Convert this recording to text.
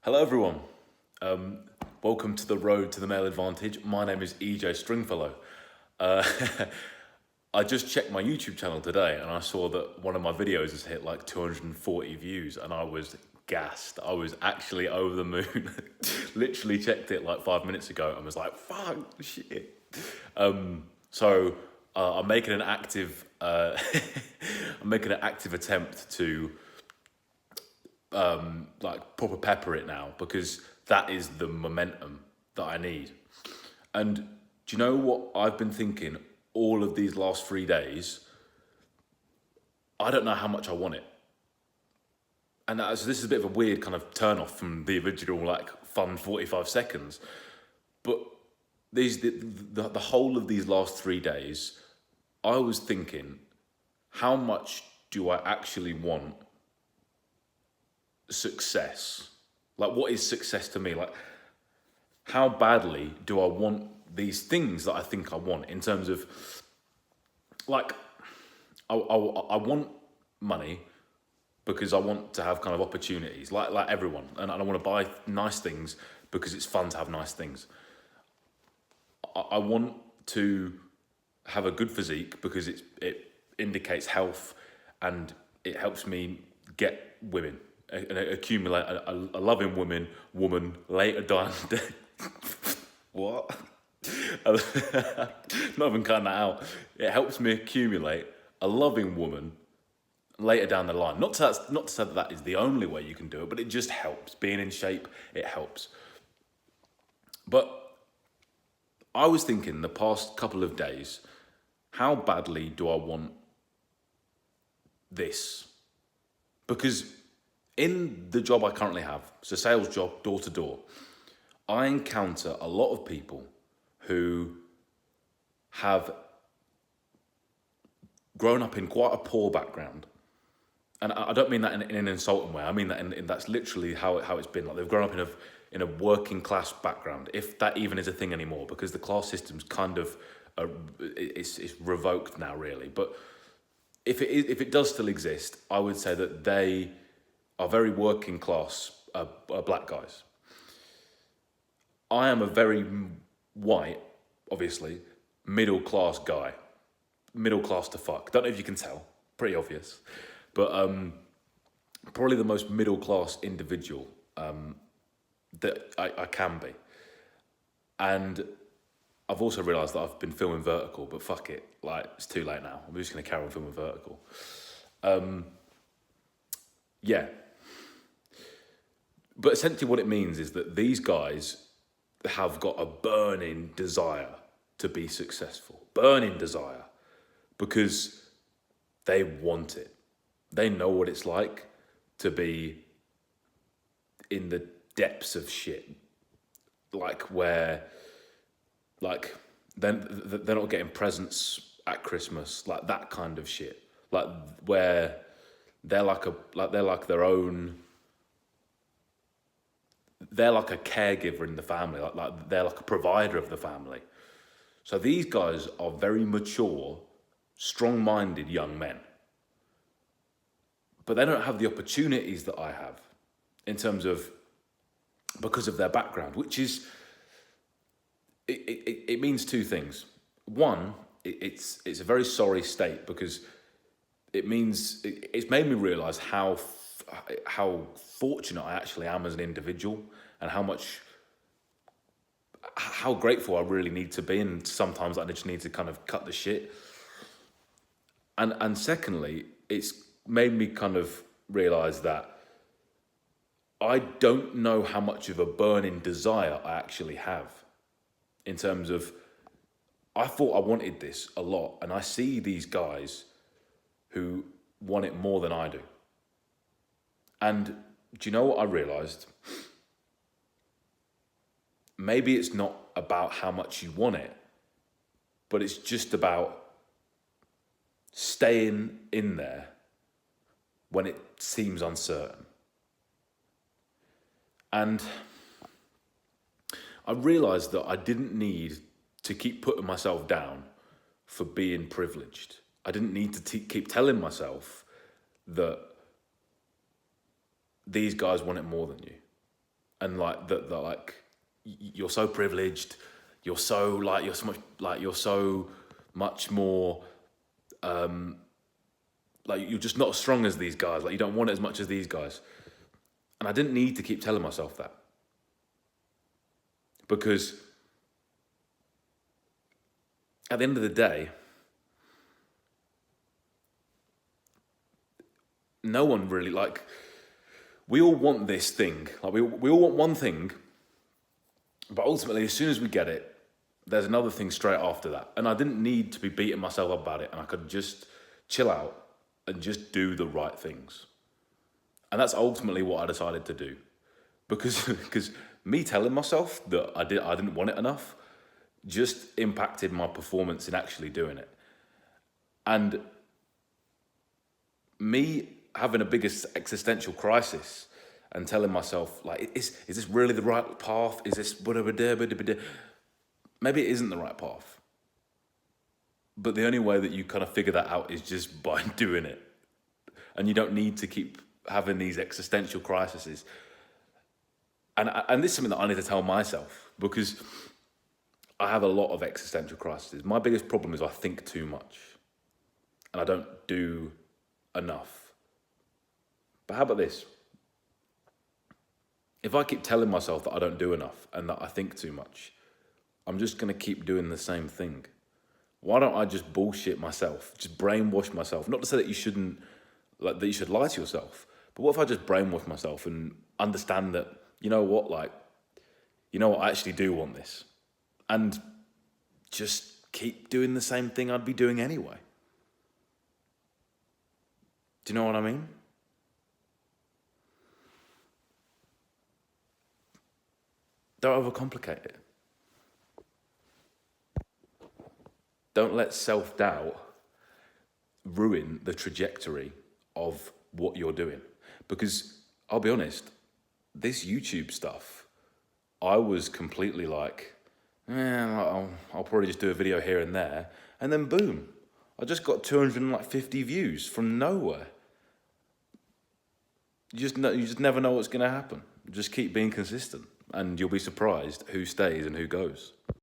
Hello, everyone. Um, Welcome to the Road to the Male Advantage. My name is EJ Stringfellow. Uh, I just checked my YouTube channel today and I saw that one of my videos has hit like 240 views and I was gassed. I was actually over the moon. Literally checked it like 5 minutes ago and was like, fuck, shit. I'm making an active, I'm making an active attempt to like proper pepper it now because that is the momentum that I need. And do you know what I've been thinking all of these last 3 days? I don't know how much I want it. And so this is a bit of a weird kind of turn off from the original like fun 45 seconds. But the whole of these last 3 days, I was thinking, how much do I actually want success? Like, what is success to me? Like, how badly do I want these things that I think I want in terms of, like, I want money because I want to have kind of opportunities, like everyone, and I want to buy nice things because it's fun to have nice things. I want to have a good physique because it indicates health and it helps me get women and accumulate a loving woman later down. What? Not even cutting that out. It helps me accumulate a loving woman later down the line. Not to say that that is the only way you can do it, but it just helps. Being in shape, it helps. But I was thinking the past couple of days, how badly do I want this? Because in the job I currently have, it's a sales job, door to door, I encounter a lot of people who have grown up in quite a poor background. And I don't mean that in an insulting way. I mean that that's literally how it's been. Like, they've grown up in a working class background, if that even is a thing anymore, because the class system's kind of it's revoked now, really. But if it does still exist, I would say that they are very working class black guys. I am a very white, obviously, middle class guy, middle class to fuck. Don't know if you can tell, pretty obvious, but probably the most middle class individual that I can be. And I've also realised that I've been filming vertical, but fuck it, like, it's too late now. I'm just going to carry on filming vertical. Yeah. But essentially what it means is that these guys have got a burning desire to be successful. Burning desire. Because they want it. They know what it's like to be in the depths of shit. Like, where, like, then they're not getting presents at Christmas, like that kind of shit. Like, where they're like their own. They're like a caregiver in the family. Like they're like a provider of the family. So these guys are very mature, strong-minded young men. But they don't have the opportunities that I have in terms of, because of their background, which is, it means two things. One, it's a very sorry state because it means, it's made me realize how fortunate I actually am as an individual and how grateful I really need to be, and sometimes I just need to kind of cut the shit. And secondly, it's made me kind of realize that I don't know how much of a burning desire I actually have in terms of, I thought I wanted this a lot, and I see these guys who want it more than I do. And do you know what I realized? Maybe it's not about how much you want it, but it's just about staying in there when it seems uncertain. And I realized that I didn't need to keep putting myself down for being privileged. I didn't need to keep telling myself that these guys want it more than you. and like that like you're so privileged, you're so like you're so much more like you're just not as strong as these guys, like you don't want it as much as these guys. And I didn't need to keep telling myself that, because at the end of the day, no one really, like, we all want this thing. Like we all want one thing, but ultimately, as soon as we get it, there's another thing straight after that. And I didn't need to be beating myself up about it, and I could just chill out and just do the right things. And that's ultimately what I decided to do, because me telling myself that I didn't want it enough just impacted my performance in actually doing it. And me having a biggest existential crisis and telling myself, like, is this really the right path? Is this maybe it isn't the right path. But the only way that you kind of figure that out is just by doing it. And you don't need to keep having these existential crises. And this is something that I need to tell myself, because I have a lot of existential crises. My biggest problem is I think too much and I don't do enough. But how about this? If I keep telling myself that I don't do enough and that I think too much, I'm just going to keep doing the same thing. Why don't I just bullshit myself, just brainwash myself? Not to say that you shouldn't, like, that you should lie to yourself, but what if I just brainwash myself and understand that, you know what, like, you know what, I actually do want this, and just keep doing the same thing I'd be doing anyway. Do you know what I mean? Don't overcomplicate it. Don't let self-doubt ruin the trajectory of what you're doing. Because I'll be honest, this YouTube stuff, I was completely like, I'll probably just do a video here and there. And then boom, I just got 250 views from nowhere. You just never know what's going to happen. Just keep being consistent and you'll be surprised who stays and who goes.